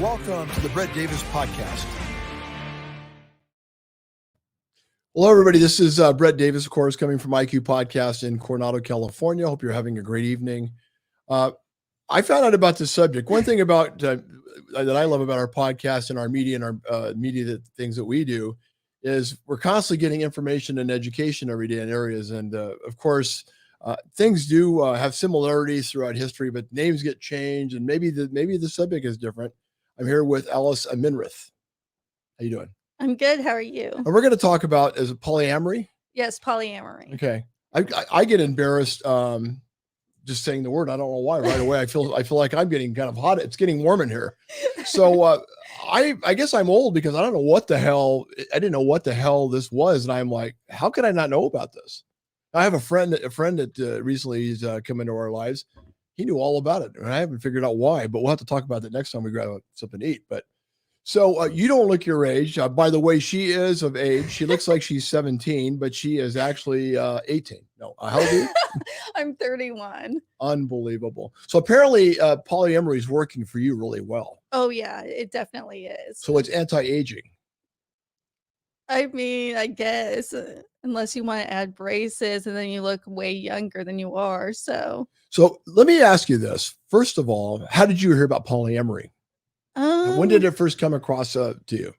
Welcome to the Brett Davis Podcast. Hello, everybody. This is Brett Davis, of course, coming from IQ Podcast in Coronado, California. Hope you're having a great evening. I found out about this subject. One thing about that I love about our podcast and our media and our things that we do is we're constantly getting information and education every day in areas. And of course, things do have similarities throughout history, but names get changed, and maybe the subject is different. I'm here with Alice Minirth. How you doing? I'm good. How are you? And we're going to talk about, is it polyamory? Yes, polyamory. Okay. I get embarrassed just saying the word. I don't know why. Right away, I feel like I'm getting kind of hot. It's getting warm in here. So I guess I'm old because I don't know what the hell. I didn't know what the hell this was, and I'm like, how could I not know about this? I have a friend that recently has come into our lives. He knew all about it, and I haven't figured out why. But we'll have to talk about that next time we grab something to eat. But so you don't look your age. By the way, she is of age. She looks like she's 17, but she is actually 18. No, how old are you? I'm 31. Unbelievable. So apparently polyamory is working for you really well. Oh, yeah, it definitely is. So it's anti-aging. I mean, I guess, unless you want to add braces and then you look way younger than you are. So let me ask you this. First of all, how did you hear about polyamory? When did it first come across to you?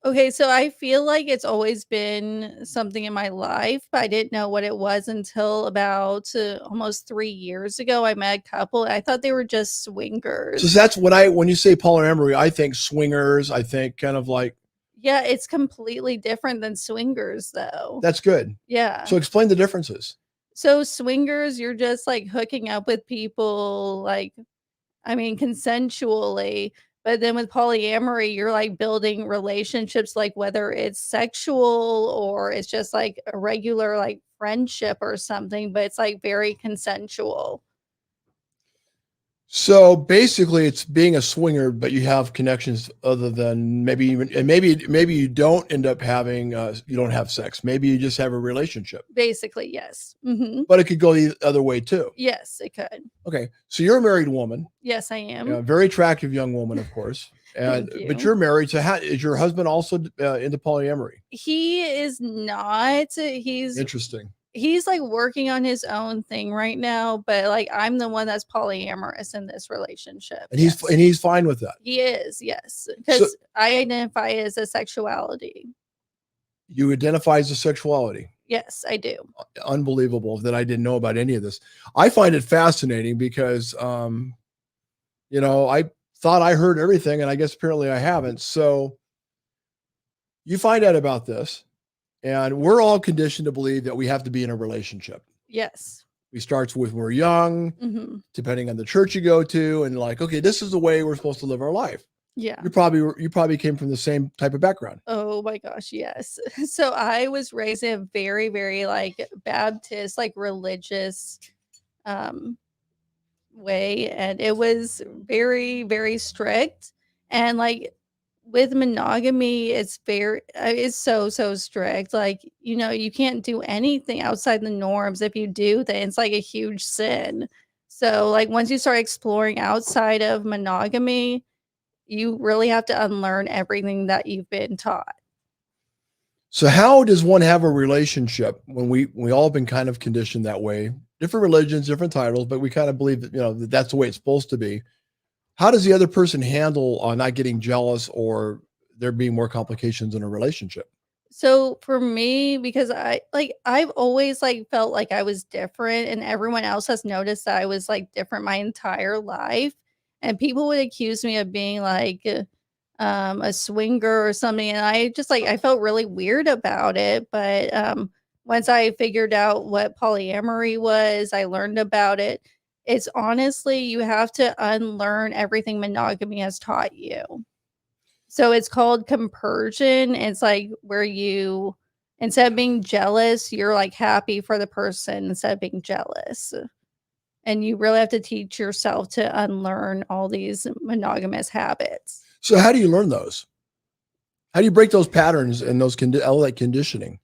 Okay, so I feel like it's always been something in my life, but I didn't know what it was until about almost 3 years ago. I met a couple. I thought they were just swingers. So that's when you say polyamory, I think swingers. I think kind of like. Yeah, it's completely different than swingers, though. That's good. Yeah. So explain the differences. So swingers, you're just like hooking up with people, consensually. But then with polyamory, you're like building relationships, like whether it's sexual or it's just like a regular like friendship or something, but it's like very consensual. So basically it's being a swinger, but you have connections other than maybe you don't end up having, you don't have sex. Maybe you just have a relationship. Basically, yes. Mm-hmm. But it could go the other way too. Yes, it could. Okay. So you're a married woman. Yes, I am. A very attractive young woman, of course. But you're married. So is your husband also into polyamory? He is not. He's interesting. He's like working on his own thing right now, but like I'm the one that's polyamorous in this relationship. And he's fine with that. He is, yes, because I identify as a sexuality. You identify as a sexuality? Yes, I do. Unbelievable that I didn't know about any of this. I find it fascinating because, I thought I heard everything, and I guess apparently I haven't. So you find out about this. And we're all conditioned to believe that we have to be in a relationship. Yes. We start with when we're young, depending on the church you go to, and like, okay, this is the way we're supposed to live our life. Yeah. You probably came from the same type of background. Oh my gosh, yes. So I was raised in a very, very like Baptist, like religious way, and it was very, very strict. And like with monogamy, it's so strict. Like, you can't do anything outside the norms. If you do, then it's like a huge sin. So like once you start exploring outside of monogamy, you really have to unlearn everything that you've been taught. So how does one have a relationship when we all have been kind of conditioned that way? Different religions, different titles, but we kind of believe that, that's the way it's supposed to be. How does the other person handle not getting jealous or there being more complications in a relationship? So for me, because I've always like felt like I was different, and everyone else has noticed that I was like different my entire life. And people would accuse me of being like a swinger or something. And I felt really weird about it. But once I figured out what polyamory was, I learned about it. It's honestly, you have to unlearn everything monogamy has taught you. So it's called compersion. It's like where you, instead of being jealous, you're like happy for the person instead of being jealous. And you really have to teach yourself to unlearn all these monogamous habits. So how do you learn those? How do you break those patterns and all that conditioning?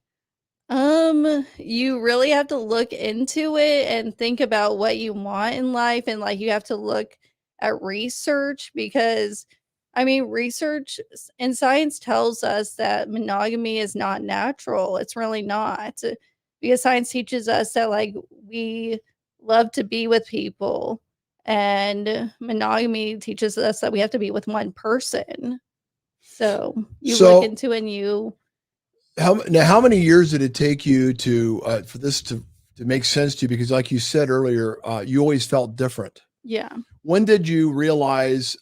You really have to look into it and think about what you want in life, and like you have to look at research, because I mean, research and science tells us that monogamy is not natural. It's really not. Because science teaches us that, like, we love to be with people, and monogamy teaches us that we have to be with one person. So you look So into it and you, how many years did it take you to for this to make sense to you? Because like you said earlier, you always felt different. yeah. When did you realize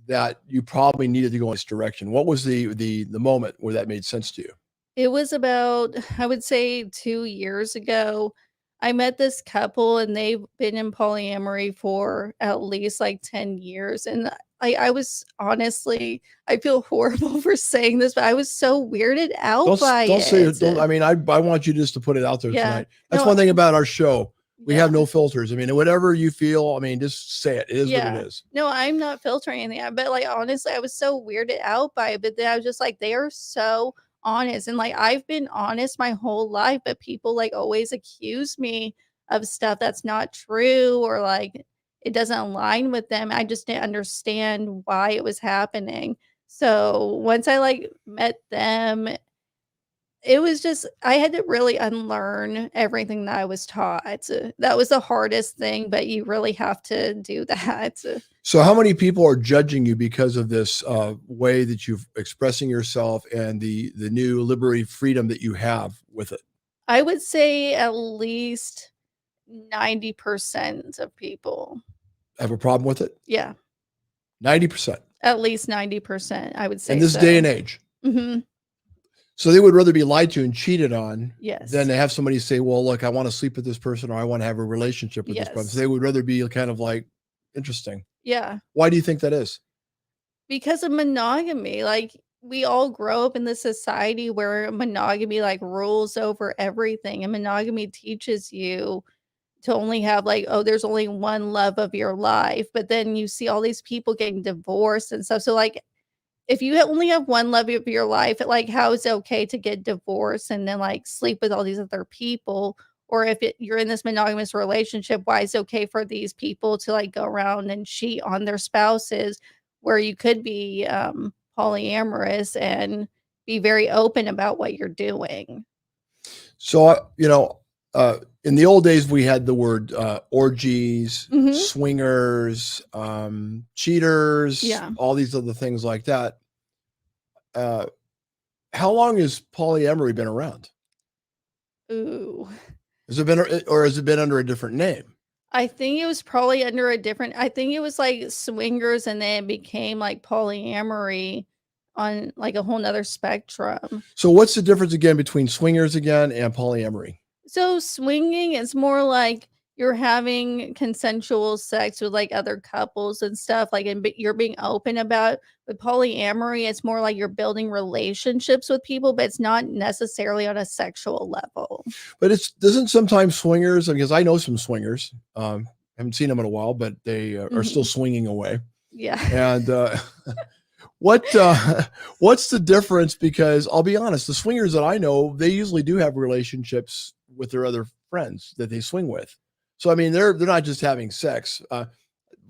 that you probably needed to go in this direction? What was the moment where that made sense to you? It was about, I would say, 2 years ago. I met this couple, and they've been in polyamory for at least, like, 10 years, and I was honestly, I feel horrible for saying this, but I was so weirded out by Don't say it. it. Don't. I mean, I want you just to put it out there Yeah. tonight. That's No, one thing about our show. We have yeah. no filters. I mean, whatever you feel, I mean, just say it. It is what Yeah. it is. No, I'm not filtering anything, but, like, honestly, I was so weirded out by it, but then I was just like, they are so honest, and, like, I've been honest my whole life, but people, like, always accuse me of stuff that's not true, or, like, it doesn't align with them. I just didn't understand why it was happening. So, once I, like, met them, it was just, I had to really unlearn everything that I was taught. That was the hardest thing, but you really have to do that. So, how many people are judging you because of this way that you're expressing yourself and the new liberty, freedom that you have with it? I would say at least 90% of people. Have a problem with it? Yeah, 90%. at least 90%, I would say In this so. day and age. Mhm. So they would rather be lied to and cheated on Yes. than to have somebody say, well, look, I want to sleep with this person or I want to have a relationship with this person. Yes. So they would rather be kind of like, interesting. Yeah, Why do you think that is? because of monogamy, like, we all grow up in this society where monogamy, like, rules over everything, and monogamy teaches you to only have, like, oh, there's only one love of your life, but then you see all these people getting divorced and stuff. So, like, if you only have one love of your life, like, how is it okay to get divorced and then, like, sleep with all these other people? Or if you're in this monogamous relationship, why is it okay for these people to, like, go around and cheat on their spouses, where you could be polyamorous and be very open about what you're doing? So, in the old days, we had the word orgies, Mhm. swingers, cheaters, Yeah. all these other things like that. Uh, how long has polyamory been around? Ooh. Has it been, or has it been under a different name? I think it was probably under a different, I think it was, like, swingers, and then it became, like, polyamory on, like, a whole 'nother spectrum. So, what's the difference again between swingers again and polyamory? So swinging is more like you're having consensual sex with, like, other couples and stuff, like, and you're being open about it. With polyamory, it's more like you're building relationships with people, but it's not necessarily on a sexual level. But it's doesn't sometimes swingers, because I know some swingers. Haven't seen them in a while, but they are still Mhm. swinging away. Yeah. And what what's the difference? Because I'll be honest, the swingers that I know, they usually do have relationships with their other friends that they swing with. So I mean, they're not just having sex.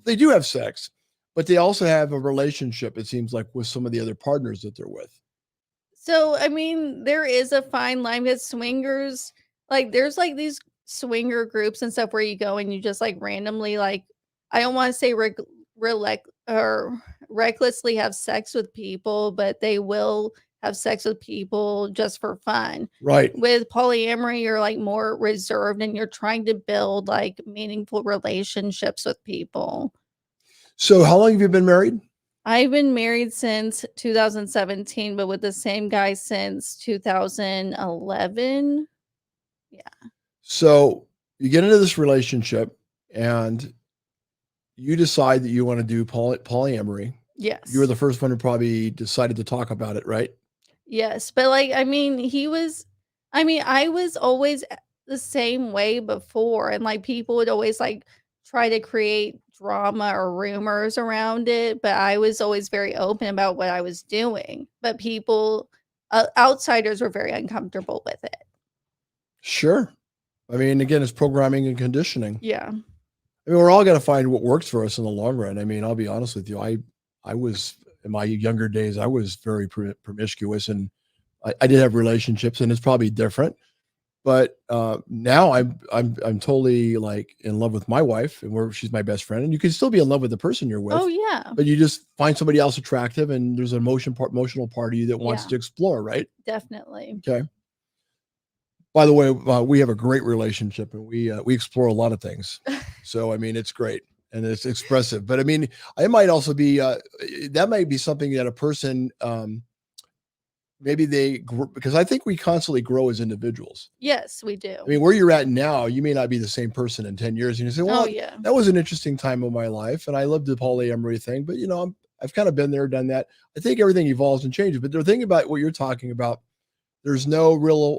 They do have sex, but they also have a relationship. It seems like with some of the other partners that they're with. So, I mean, there is a fine line with swingers. Like, there's, like, these swinger groups and stuff where you go and you just, like, randomly, like, I don't want to say or recklessly have sex with people, but they will have sex with people just for fun. Right. With polyamory, you're, like, more reserved, and you're trying to build, like, meaningful relationships with people. So how long have you been married? I've been married since 2017, but with the same guy since 2011. Yeah. So you get into this relationship and you decide that you want to do polyamory. You were Yes. the first one who probably decided to talk about it, right? Yes, but, like, I mean, I was always the same way before, and, like, people would always, like, try to create drama or rumors around it, but I was always very open about what I was doing, but people, outsiders were very uncomfortable with it. Sure. I mean, again, it's programming and conditioning. Yeah. I mean, we're all going to find what works for us in the long run. I mean, I'll be honest with you. I was in my younger days, I was very promiscuous, and I did have relationships, and it's probably different. But now I'm totally like in love with my wife, and she's my best friend. And you can still be in love with the person you're with, Oh yeah. but you just find somebody else attractive, and there's an emotional part of you that wants Yeah. to explore, right? Definitely. Okay. By the way, we have a great relationship, and we explore a lot of things. So I mean, it's great and it's expressive. But I mean, it might also be that might be something that a person maybe because I think we constantly grow as individuals. Yes, we I do. mean, where you're at now, you may not be the same person in 10 years. And you say, Oh well, yeah. that was an interesting time of my life. And I lived the polyamory thing, but I've kind of been there, done that. I think everything evolves and changes. But the thing about what you're talking about, there's no real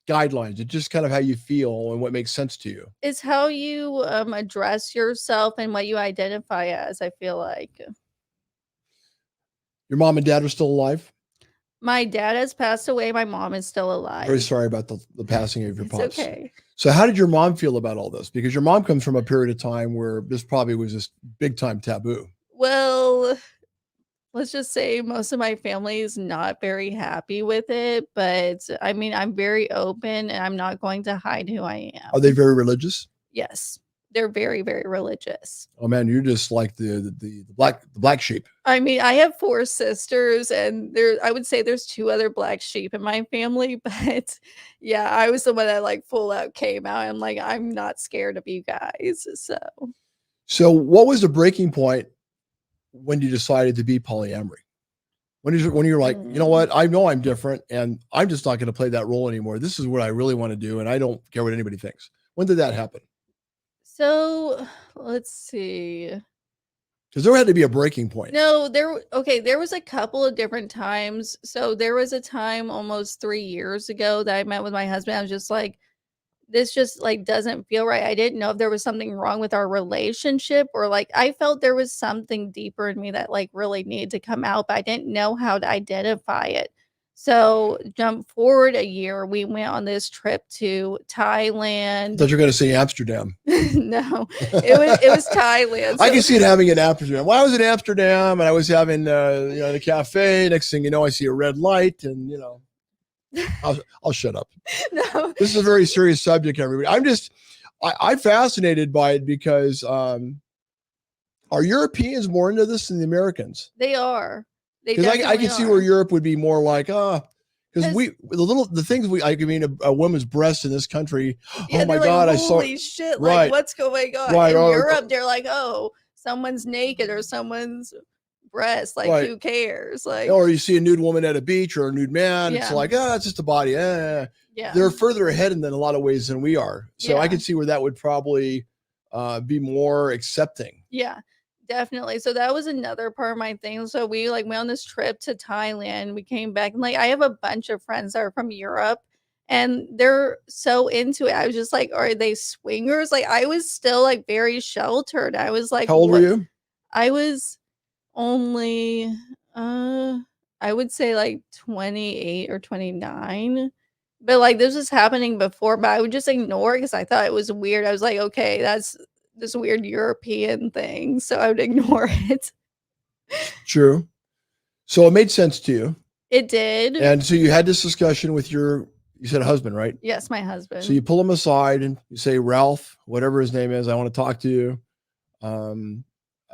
guidelines. It's just kind of how you feel and what makes sense to you. It's how you address yourself and what you identify as, I feel like. Your mom and dad are still alive? My dad has passed away. My mom is still I'm very alive. sorry about the passing of your It's pops. okay. So how did your mom feel about all this? Because your mom comes from a period of time where this probably was just big time taboo. Well, let's just say most of my family is not very happy with it, but I mean, I'm very open and I'm not going to hide who I Are they am. very religious? Yes, they're very, very religious. Oh man, you're just like the black sheep. I mean, I have 4 sisters and I would say there's 2 other black sheep in my family, but yeah, I was the one that like full out came out. I'm like, I'm not scared of you guys. So So what was the breaking point when you decided to be polyamory? When you're like, you know what, I know I'm different and I'm just not going to play that role anymore. This is what I really want to do, and I don't care what anybody thinks. When did that happen? So let's see. Because there had to be a breaking point. No, there was a couple of different times. So there was a time almost 3 years ago that I met with my husband. I was just like, this just like doesn't feel right. I didn't know if there was something wrong with our relationship or like I felt there was something deeper in me that like really needed to come out, but I didn't know how to identify it. So jump forward a year, we went on this trip to I Thailand. thought you were going to say Amsterdam. No, it was Thailand. I So can see it having in Amsterdam. Well, I was in Amsterdam and I was having the cafe. Next thing you know, I see a red light, and I'll shut up. no, This is a very serious subject, everybody. I'm fascinated by it because are Europeans more into this than the Americans? they are. They Because I definitely can see where are. Europe would be more like, because 'Cause the things I mean, a woman's breast in this country. yeah, Oh my they're like, God, I saw "Holy shit, like, right, what's going on?" right, In oh, Europe, they're like, "Oh, someone's naked or someone's breast, like, right. who cares?" Like Or you see a nude woman at a beach or a nude man. It's yeah, like, it's just a body. yeah, They're further ahead in a lot of ways than we are. So I yeah, can see where that would probably be more accepting. yeah, definitely. So that was another part of my thing. So we, like, went on this trip to Thailand, we came back, and, like, I have a bunch of friends that are from Europe, and they're so into it. I was just like, "Are they swingers?" Like, I was still, like, very sheltered. I was like, How old were "What?" you? I was only, uh, I would say like 28 or 29. But like this was happening before, but I would just ignore it because I thought it was weird. I was like, okay, that's this weird European thing. So I would ignore it. True. So it made sense to you. It did. And so you had this discussion with you said husband, right? Yes, my So husband. you pull him aside and you say, Ralph, whatever his name is, I want to talk to you. Um,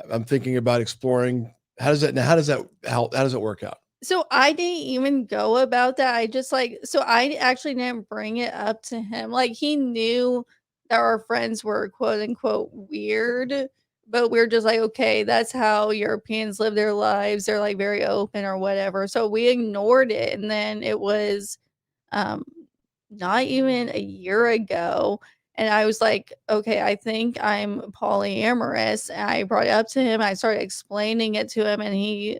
I'm thinking about exploring. How does that work out? So I didn't even go about that. I just like so I actually didn't bring it up to him. Like he knew that our friends were quote unquote weird, but we're just like, okay, that's how Europeans live their lives. They're like very open or whatever. So we ignored it. And then it was um not even a year ago. And I was like, okay, I think I'm polyamorous. And I brought it up to him. I started explaining it to him, and he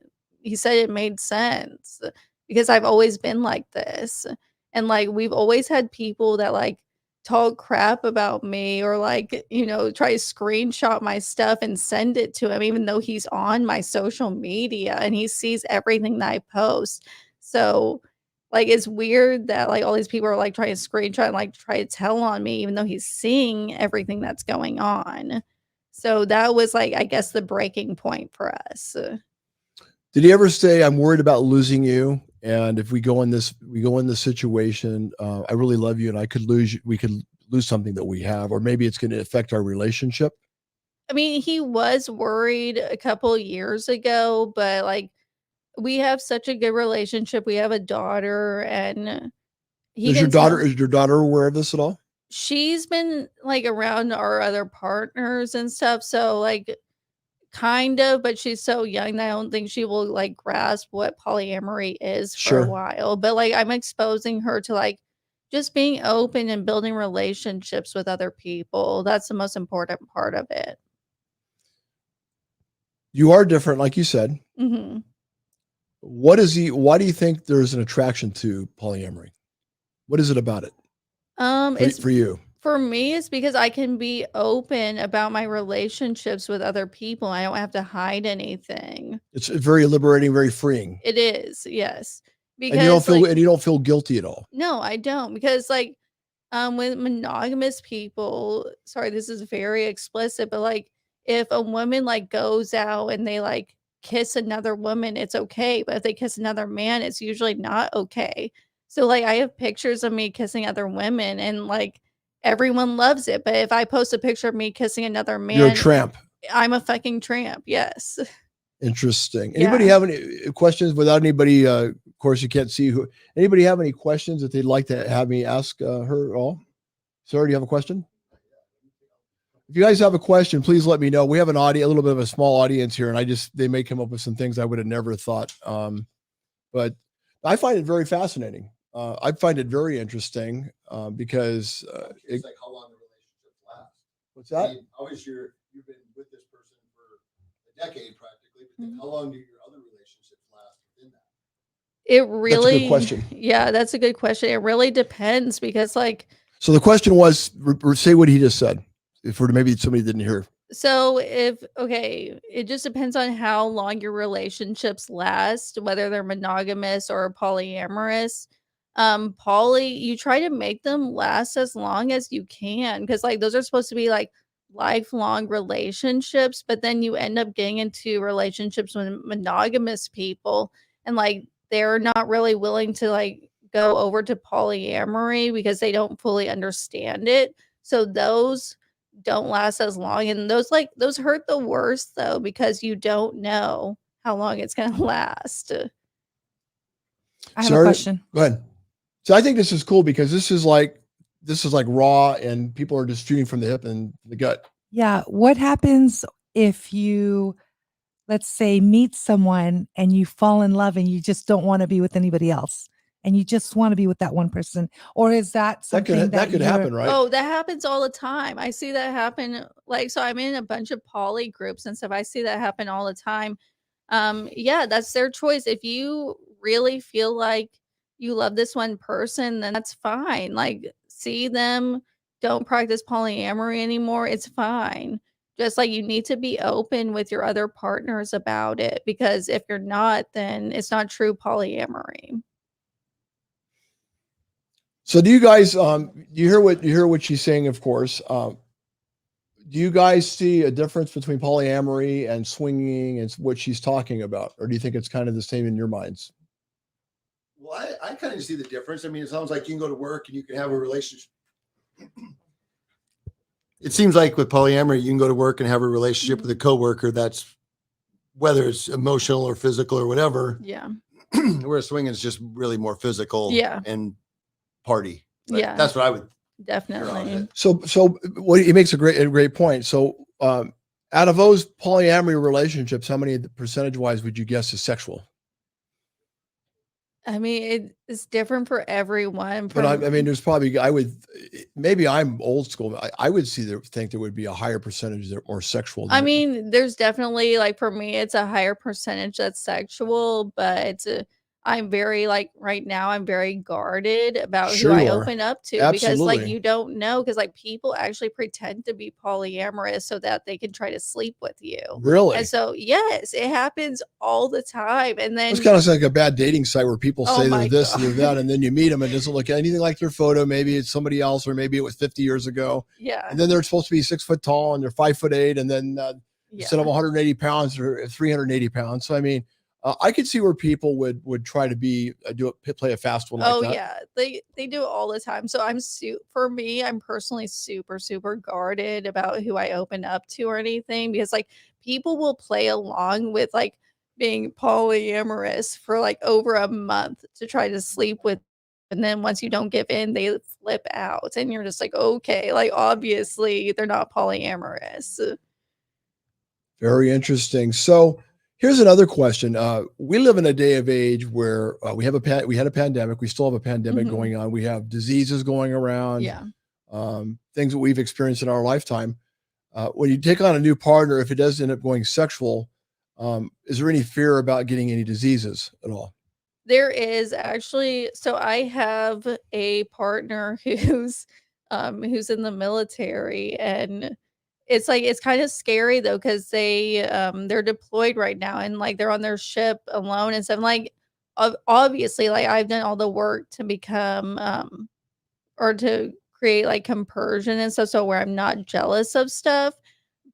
said it made sense because I've always been like this. And like we've always had people that like talk crap about me or like, try to screenshot my stuff and send it to him, even though he's on my social media and he sees everything that I post. So like, it's weird that, like, all these people are, like, trying to screenshot and, like, try to tell on me even though he's seeing everything that's going on. So that was, like, I guess the breaking point for us. Did he ever say, "I'm worried about losing you, and if we go in this situation, I really love you, and I could lose you. We could lose something that we have, or maybe it's going to affect our relationship." I mean, he was worried a couple years ago, but, like, we have such a good relationship. We have a daughter, and he Is your can daughter tell is your daughter aware of this at all? she's been, like, around our other partners and stuff, so, like, kind of, but she's so young that I don't think she will, like, grasp what polyamory is for a Sure. while, but, like, I'm exposing her to, like, just being open and building relationships with other people. That's the most important part of it. You are different, like you said. Mhm. Why do you think there's an attraction to polyamory? What is it about it It's for you? for me, it's because I can be open about my relationships with other people. I don't have to hide anything. It's very liberating, very freeing, It is, yes. and Because, like, you don't feel guilty at all. no, I don't, because, like, with monogamous people, sorry, this is very explicit, but, like, if a woman, like, goes out and they, like, kiss another woman, it's okay, but if they kiss another man, it's usually not okay. So, like, I have pictures of me kissing other women and, like, everyone loves it, but if I post a picture of me kissing another You're a man, tramp. I'm a fucking tramp, yes. Interesting. Anybody Yeah. have any questions without anybody? Of course, you can't see who. Anybody have any questions that they'd like to have me ask her at all? Sir, do you have a question? If you guys have a question, please let me know. We have a little bit of a small audience here, and they may come up with some things I would have never thought. But I find it very fascinating. I find it very interesting because It's like how long the relationship lasts. what's that? Obviously, you've been with this person for a decade practically, but then Mhm. how long do your other relationships last within that? It That's a good really question. yeah, that's a good question. It really depends because, like, So the question was, say what he just said. If maybe somebody didn't hear. so if okay, it just depends on how long your relationships last, whether they're monogamous or polyamorous. You try to make them last as long as you can because, like, those are supposed to be like lifelong relationships, but then you end up getting into relationships with monogamous people and, like, they're not really willing to, like, go over to polyamory because they don't fully understand it. So those don't last as long, and those hurt the worst though because you don't know how long it's gonna last. I have a Sorry, question. go ahead. So I think this is cool because this is like raw, and people are just shooting from the hip and the gut. Yeah. What happens if you, let's say, meet someone and you fall in love and you just don't want to be with anybody else and you just want to be with that one person? Or is that something That could happen, right? Oh, that happens all the time. I see that happen, like, so I'm in a bunch of poly groups and stuff. I see that happen all the time. Yeah, that's their choice. If you really feel like you love this one person, then that's fine. Like, see them, don't practice polyamory anymore. It's fine. Just like you need to be open with your other partners about it because if you're not, then it's not true polyamory. So do you guys you hear what she's saying, of course. Do you guys see a difference between polyamory and swinging and what she's talking about? Or do you think it's kind of the same in your minds? Well, I kind of see the difference. I mean, it sounds like you can go to work and you can have a relationship. It seems like with polyamory, you can go to work and have a relationship with a coworker that's whether it's emotional or physical or whatever. Yeah. Whereas swinging is just really more physical Yeah. and party. But Yeah. that's what I would. Definitely. So what he makes a great point. So out of those polyamory relationships, how many percentage wise would you guess is sexual? I mean, it's different for everyone. But I mean, there's probably maybe I'm old school. I would think there would be a higher percentage that are more sexual. I mean, there's definitely, like, for me, it's a higher percentage that's sexual, but I'm very, like, right now, I'm very guarded about Sure who I you are. open up to because, like, Absolutely. you don't know because, like, people actually pretend to be polyamorous so that they can try to sleep with you. Really? And so, yes, it happens all the time. And then, It's kind of like a bad dating site where people oh say my they're this and they're God. that, and then you meet them and it doesn't look anything like their photo. Maybe it's somebody else, or maybe it was 50 years ago. Yeah. And then they're supposed to be 6 foot tall and they're 5'8", and then instead Yeah. of 180 pounds or 380 pounds. So I mean, I could see where people would try to play a fast one like Oh that. yeah, they do it all the time. So for me, I'm personally super guarded about who I open up to or anything because like people will play along with like being polyamorous for like over a month to try to sleep with, and then once you don't give in, they flip out, and you're just like, okay, like obviously they're not polyamorous. Very interesting. So here's another question. We live in a day of age where we had a pandemic. We still have a pandemic Mhm. going on. We have diseases going around, Yeah. things that we've experienced in our lifetime. When you take on a new partner, if it does end up going sexual, is there any fear about getting any diseases at all? There is actually, so I have a partner who's in the military, and it's like it's kind of scary though because they're deployed right now and like they're on their ship alone and stuff. Like obviously, like I've done all the work to become or to create like compersion and stuff, so where I'm not jealous of stuff.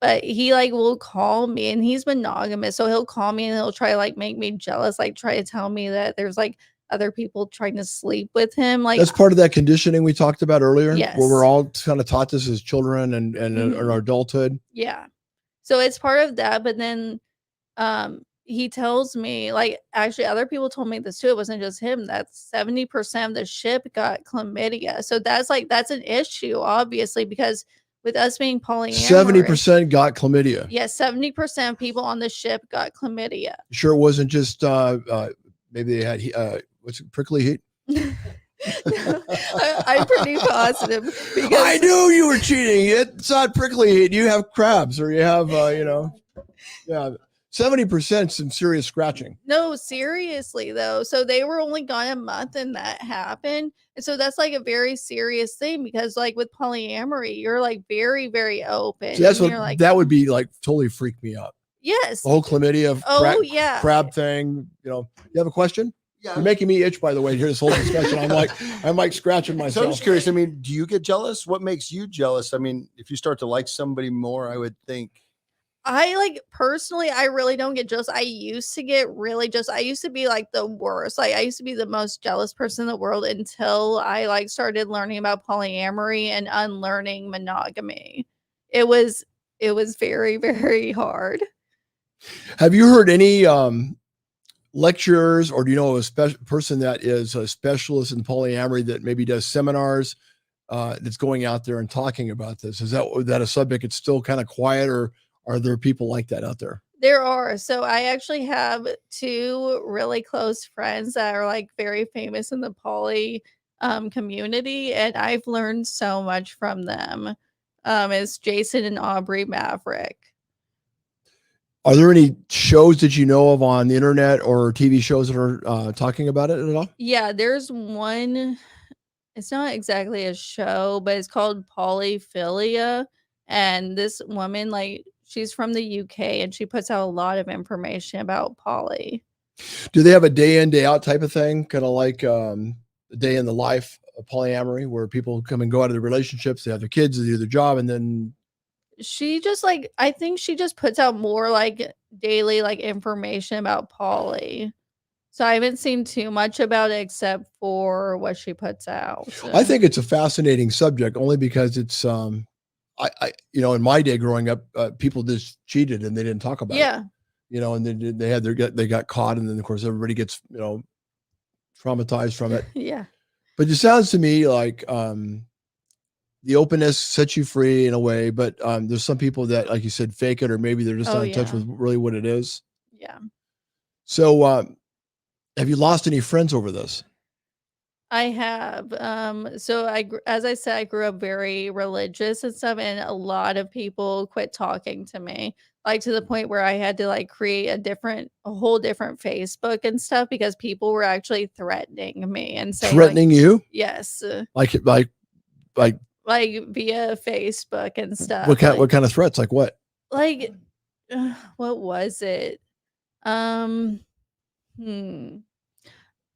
But he like will call me and he's monogamous, so he'll call me and he'll try to like make me jealous, like try to tell me that there's like other people trying to sleep with him. Like That's part of that conditioning we talked about earlier, where yes. we're all kind of taught this as children and in Mhm. our adulthood. Yeah. So it's part of that, but then he tells me like actually other people told me this too. It wasn't just him, that 70% of the ship got chlamydia. So that's an issue, obviously, because with us being polyamorous, 70% got chlamydia. yes, 70% of people on the ship got chlamydia. Sure, it wasn't just maybe they had what's it, prickly heat. I'm pretty positive I because knew you were cheating. It's not prickly heat. You have crabs, or you have yeah, 70% some serious scratching. no, seriously though. So they were only gone a month and that happened. And so that's like a very serious thing because like with polyamory, you're like very open. See, that's and what you're like, that would be like. Totally freak me out. yes. The whole chlamydia, Oh yeah. crab thing. You have a question? Yeah. You're making me itch, by the way, here this whole discussion. I'm like scratching So myself. I'm just curious. I mean, do you get jealous? What makes you jealous? I mean, if you start to like somebody more, I would think. I like personally, I really don't get jealous. I used to get really just, I used to be like the worst. Like I used to be the most jealous person in the world until I like started learning about polyamory and unlearning monogamy. It was very hard. Have you heard any lecturers, or do you know a special person that is a specialist in polyamory that maybe does seminars that's going out there and talking about this? Is that a subject that's still kind of quiet, or are there people like that out there? There are. So I actually have two really close friends that are like very famous in the poly community, and I've learned so much from them. It's Jason and Aubrey Maverick. Are there any shows that you know of on the internet or TV shows that are talking about it at all? Yeah, there's one. It's not exactly a show, but it's called Polyphilia. And this woman, like, she's from the UK and she puts out a lot of information about poly. Do they have a day in, day out type of thing? Kind of like a day in the life of polyamory, where people come and go out of their relationships, they have their kids, they do their job, and then She just like, I think she just puts out more like daily like information about poly. So I haven't seen too much about it except for what she puts out. I think it's a fascinating subject only because it's in my day growing up, people just cheated and they didn't talk about it. Yeah. And then they got caught, and then of course everybody gets traumatized from it. Yeah. But it sounds to me like the openness sets you free in a way, but there's some people that, like you said, fake it, or maybe they're just Oh, not in touch yeah. with really what it is. Yeah. So have you lost any friends over this? I have. So as I said, I grew up very religious and stuff, and a lot of people quit talking to me, like to the point where I had to like create a whole different Facebook and stuff because people were actually threatening me and saying Threatening you? yes, Like via Facebook and stuff. what kind of threats? Like what? Like, what was it? Um, hmm.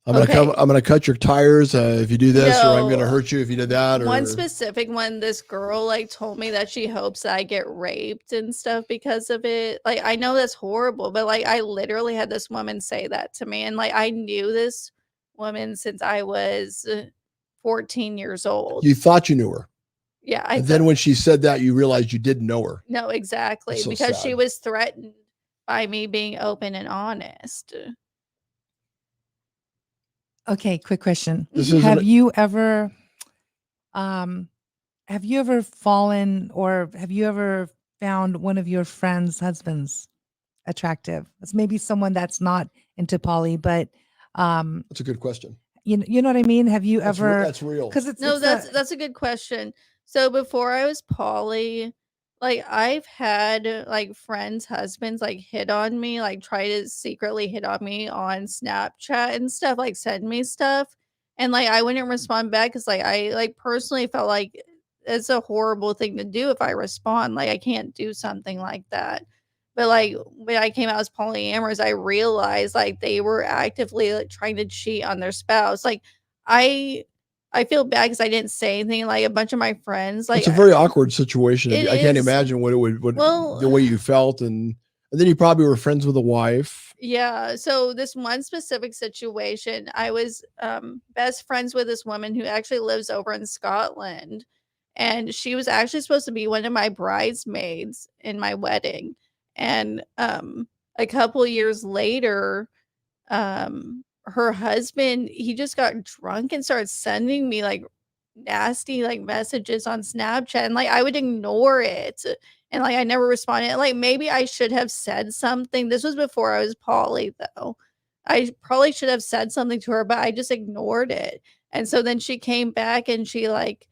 I'm gonna Okay. I'm gonna cut your tires if you do this, or I'm gonna No. hurt you if you did that. Or One specific one, this girl like told me that she hopes that I get raped and stuff because of it. Like, I know that's horrible, but like I literally had this woman say that to me, and like I knew this woman since I was 14 years old. you thought you knew her, Yeah, and then when she said that, you realized you didn't know her. no, exactly, That's so because she sad. was threatened by me being open and honest. Okay, quick question. This isn't Have a- you ever fallen, or have you ever found one of your friends' husbands attractive? It's maybe someone that's not into poly, but That's a good question. you know what I mean? Have you ever, That's real. because it's No, it's that's a good question. So before I was poly, like I've had like friends' husbands like hit on me, like try to secretly hit on me on Snapchat and stuff, like send me stuff. And like I wouldn't respond back because like I like personally felt like it's a horrible thing to do if I respond. Like I can't do something like that. But like when I came out as polyamorous, I realized like they were actively like trying to cheat on their spouse. Like I I feel bad because I didn't say anything. Like a bunch of my friends, like It's a very awkward situation. It I can't is. imagine what it would, Well- the way you felt, and then you probably were friends with a wife. yeah. So this one specific situation, I was best friends with this woman who actually lives over in Scotland, and she was actually supposed to be one of my bridesmaids in my wedding. And a couple years later, her husband, he just got drunk and started sending me like nasty like messages on Snapchat, and like I would ignore it, and like I never responded. Like maybe I should have said something. This was before I was poly though. I probably should have said something to her, but I just ignored it. And so then she came back and she like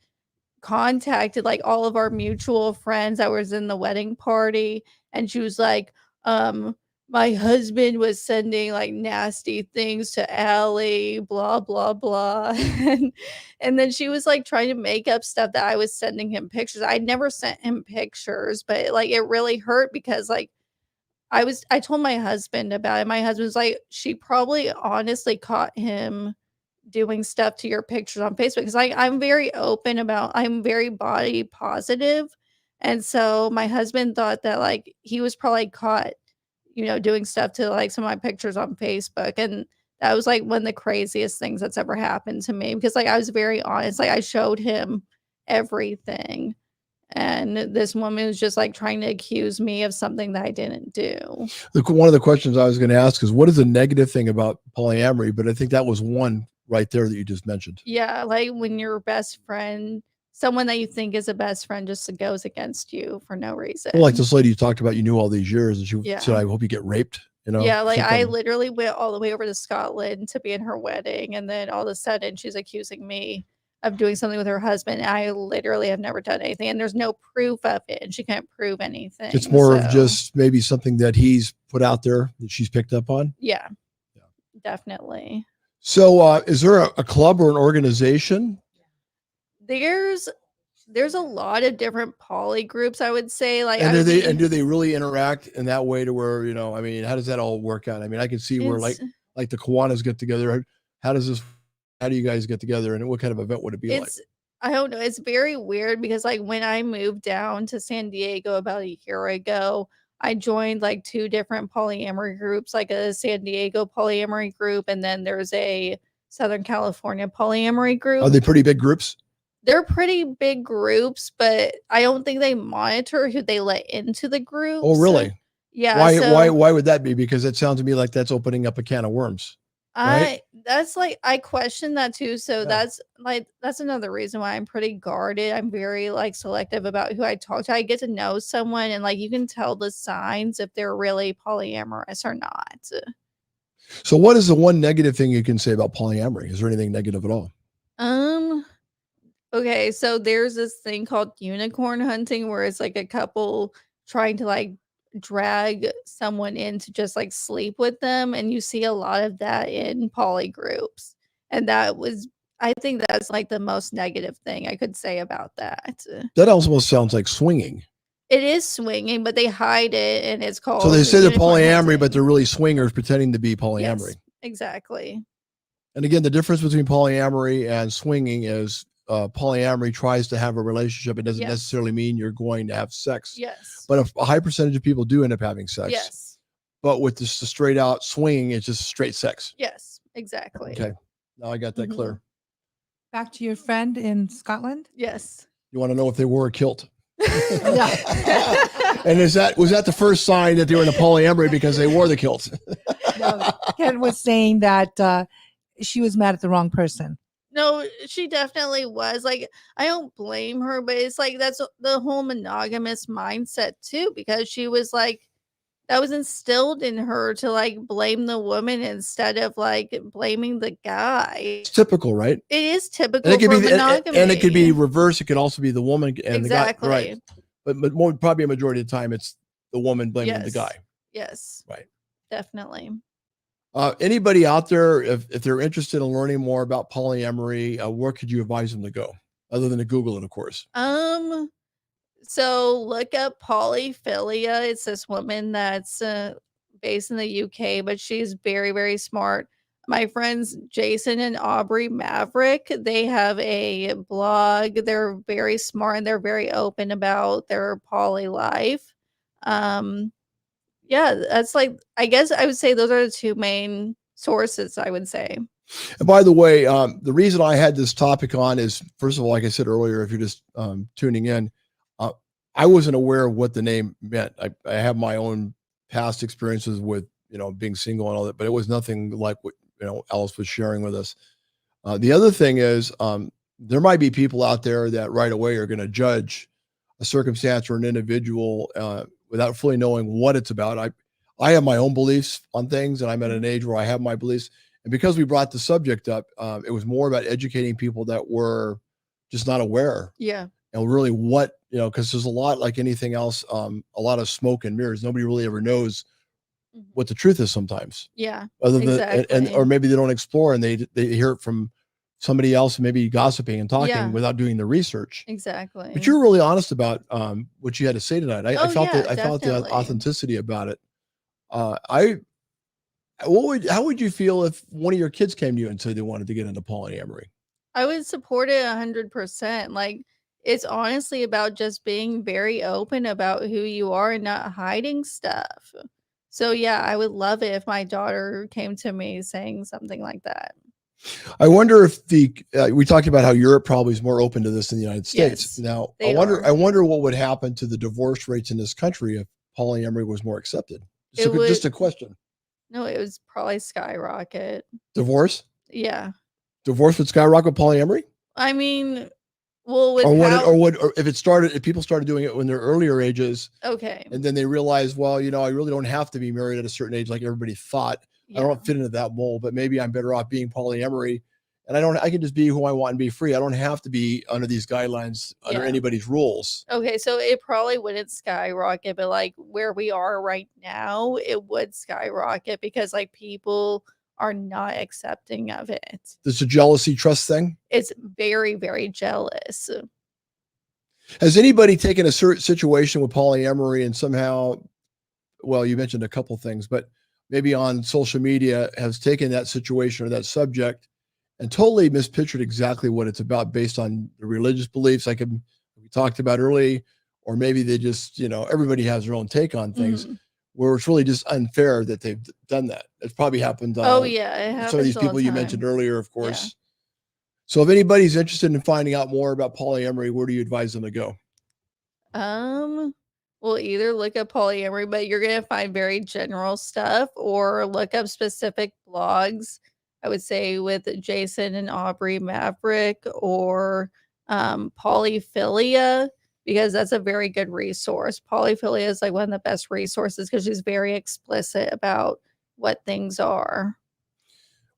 contacted like all of our mutual friends that was in the wedding party, and she was like, my husband was sending like nasty things to Allie, blah blah blah. And then she was like trying to make up stuff that I was sending him pictures. I never sent him pictures, but like it really hurt because like I told my husband about it. My husband's like, she probably honestly caught him doing stuff to your pictures on Facebook, because I'm very open about, I'm very body positive. And so my husband thought that like he was probably caught, doing stuff to like some of my pictures on Facebook. And that was like one of the craziest things that's ever happened to me, because like I was very honest. Like I showed him everything. And this woman was just like trying to accuse me of something that I didn't do. One of the questions I was going to ask is, what is the negative thing about polyamory? But I think that was one right there that you just mentioned. Yeah, like when your best friend, someone that you think is a best friend, just goes against you for no reason. Well, like this lady you talked about, you knew all these years, and she Yeah. said, "I hope you get raped." Yeah, like I something- literally went all the way over to Scotland to be in her wedding, and then all of a sudden she's accusing me of doing something with her husband. I literally have never done anything, and there's no proof of it, and she can't prove anything. It's more of so, just maybe something that he's put out there that she's picked up on. yeah, Yeah. definitely. So, is there a club or an organization? There's a lot of different poly groups, I would say. Like, And I do they really interact in that way to where, I mean, how does that all work out? I mean, I can see where it's- like the Kiwanis get together. How do you guys get together, and what kind of event would it be like? it's I don't know, it's very weird because like when I moved down to San Diego about a year ago, I joined like two different polyamory groups, like a San Diego polyamory group, and then there's a Southern California polyamory group. Are they pretty big groups? They're pretty big groups, but I don't think they monitor who they let into the group. Oh, really? Yeah. Why would that be? Because it sounds to me like that's opening up a can of worms. right? I question that too. So Yeah. that's another reason why I'm pretty guarded. I'm very like selective about who I talk to. I get to know someone, and like you can tell the signs if they're really polyamorous or not. So what is the one negative thing you can say about polyamory? Is there anything negative at all? Okay, so there's this thing called unicorn hunting where it's like a couple trying to like drag someone in to just like sleep with them, and you see a lot of that in poly groups. And I think that's like the most negative thing I could say about that. That almost sounds like swinging. It is swinging, but they hide it, and it's called So they say they're unicorn polyamory, hunting. but they're really swingers pretending to be polyamory. Yes, exactly. And again, the difference between polyamory and swinging is polyamory tries to have a relationship. It doesn't Yes. necessarily mean you're going to have sex, Yes. but a high percentage of people do end up having sex. Yes. But with just the straight out swinging, it's just straight sex. Yes. Exactly. Okay. Now I got that Mhm. clear. Back to your friend in Scotland. Yes. You want to know if they wore a kilt? Yeah. And was that the first sign that they were in a polyamory because they wore the kilt? No, Ken was saying that she was mad at the wrong person. No, she definitely was. Like, I don't blame her, but it's like that's the whole monogamous mindset too, because she was like, that was instilled in her to like blame the woman instead of like blaming the guy. It's typical, right? It is typical And it could for be monogamy. and it could be reverse. It could also be the woman and exactly. the guy, right? But more, probably a majority of the time, it's the woman blaming the guy. Yes. Right. Definitely. Anybody out there, if they're interested in learning more about polyamory, where could you advise them to go, other than to Google it, of course? So look up polyphilia. It's this woman that's based in the UK, but she's very, very smart. My friends Jason and Aubrey Maverick, they have a blog. They're very smart and they're very open about their poly life. Yeah, that's like, I guess I would say those are the two main sources, I would say. And by the way, the reason I had this topic on is, first of all, like I said earlier, if you're just tuning in, I wasn't aware of what the name meant. I have my own past experiences with, being single and all that, but it was nothing like what, Alice was sharing with us. The other thing is, there might be people out there that right away are going to judge a circumstance or an individual without fully knowing what it's about. I have my own beliefs on things, and I'm at an age where I have my beliefs. And because we brought the subject up, it was more about educating people that were just not aware. Yeah. And really what, because there's a lot, like anything else, a lot of smoke and mirrors. Nobody really ever knows what the truth is sometimes. Yeah. Other than, exactly. or maybe they don't explore and they hear it from somebody else, maybe gossiping and talking without doing the research. Exactly. But you're really honest about what you had to say tonight. I felt yeah, I felt the definitely. authenticity about it. How would you feel if one of your kids came to you and said they wanted to get into polyamory? I would support it 100%. Like, it's honestly about just being very open about who you are and not hiding stuff. So yeah, I would love it if my daughter came to me saying something like that. I wonder if we talked about how Europe probably is more open to this than the United States. Yes, Now, they I are. wonder what would happen to the divorce rates in this country if polyamory was more accepted. It would- Just a question. No, it was probably skyrocket. Divorce Yeah. would skyrocket polyamory, I mean, well, with or if people started doing it when they're earlier ages, okay. and then they realize, well, I really don't have to be married at a certain age like everybody thought. I don't fit into that mold, but maybe I'm better off being polyamory, and I can just be who I want and be free. I don't have to be under these guidelines, under anybody's rules. Okay, so it probably wouldn't skyrocket, but like where we are right now, it would skyrocket because like people are not accepting of it. It's a jealousy trust thing. It's very, very jealous. Has anybody taken a certain situation with polyamory and somehow, well, you mentioned a couple things, but maybe on social media has taken that situation or that subject and totally mispictured exactly what it's about based on the religious beliefs like we talked about early, or maybe they just, everybody has their own take on things where it's really just unfair that they've done that. It's probably happened. Oh yeah, it happens. Some of these all people the you time. mentioned earlier, of course. Yeah. So if anybody's interested in finding out more about polyamory, where do you advise them to go? Well, either look up polyamory, but you're gonna find very general stuff, or look up specific blogs. I would say with Jason and Aubrey Maverick, or Polyphilia, because that's a very good resource. Polyphilia is like one of the best resources because she's very explicit about what things are.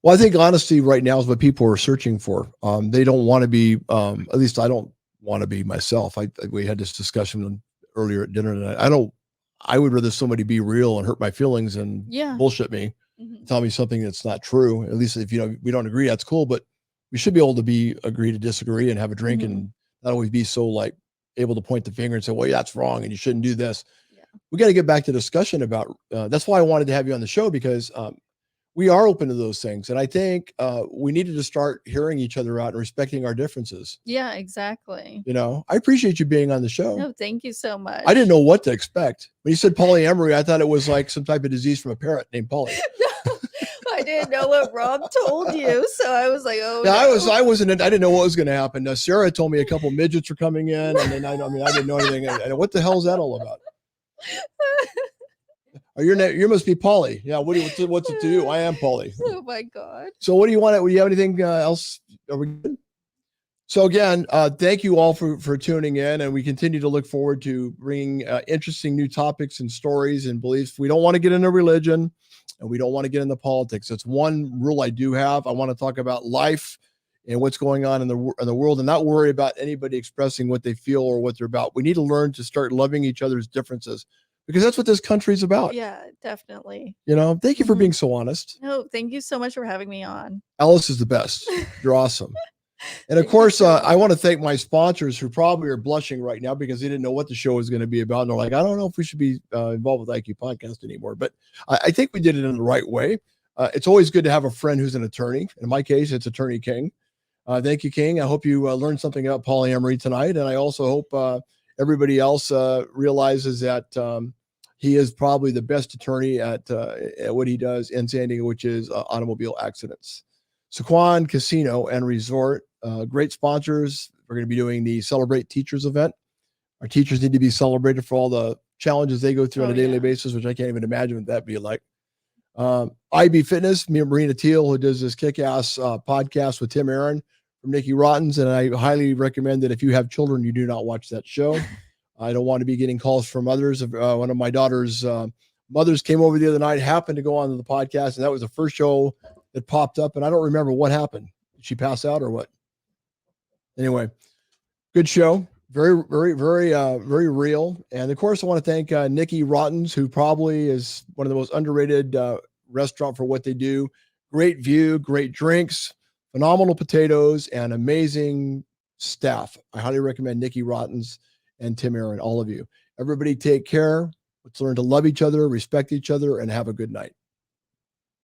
Well, I think honesty right now is what people are searching for. They don't want to be, at least I don't want to be myself. We had this discussion earlier at dinner tonight. I would rather somebody be real and hurt my feelings and bullshit me, tell me something that's not true. At least if we don't agree, that's cool. But we should be able to agree to disagree and have a drink and not always be so like able to point the finger and say, well, yeah, that's wrong and you shouldn't do this. Yeah. We got to get back to discussion about. That's why I wanted to have you on the show, because we are open to those things. And I think we needed to start hearing each other out and respecting our differences. Yeah, exactly. You know, I appreciate you being on the show. No, thank you so much. I didn't know what to expect. When you said polyamory, I thought it was like some type of disease from a parrot named Polly. No, I didn't know what Rob told you. So I was like, oh, Yeah, no. I didn't know what was going to happen. Sarah told me a couple midgets were coming in, and then I didn't know anything. And what the hell is that all about? Oh, you must be Polly. Yeah. What's it to do? I am Polly. Oh my God. So what do you want? Do you have anything else? Are we good? So again, thank you all for tuning in, and we continue to look forward to bringing interesting new topics and stories and beliefs. We don't want to get into religion, and we don't want to get into politics. That's one rule I do have. I want to talk about life and what's going on in the world, and not worry about anybody expressing what they feel or what they're about. We need to learn to start loving each other's differences, because that's what this country is about. Yeah, definitely. You know, thank you for being so honest. No, thank you so much for having me on. Alice is the best. You're awesome. And of course, I want to thank my sponsors who probably are blushing right now because they didn't know what the show was going to be about. And they're like, I don't know if we should be involved with IQ Podcast anymore. But I think we did it in the right way. It's always good to have a friend who's an attorney. In my case, it's Attorney King. Thank you, King. I hope you learned something about polyamory tonight. And I also hope everybody else realizes that he is probably the best attorney at what he does in San Diego, which is automobile accidents. Sequan Casino and Resort, great sponsors. We're going to be doing the Celebrate Teachers event. Our teachers need to be celebrated for all the challenges they go through on a daily basis, which I can't even imagine what that'd be like. IB Fitness, me and Marina Teal, who does this kick-ass podcast with Tim Aaron from Nikki Rottens. And I highly recommend that if you have children, you do not watch that show. I don't want to be getting calls from others. One of my daughter's mothers came over the other night, happened to go on to the podcast, and that was the first show that popped up, and I don't remember what happened. Did she pass out or what? Anyway, good show. Very, very, very, very real. And of course, I want to thank Nikki Rottens, who probably is one of the most underrated restaurant for what they do. Great view, great drinks, phenomenal potatoes, and amazing staff. I highly recommend Nikki Rottens and Tim Aaron, all of you. Everybody take care. Let's learn to love each other, respect each other, and have a good night.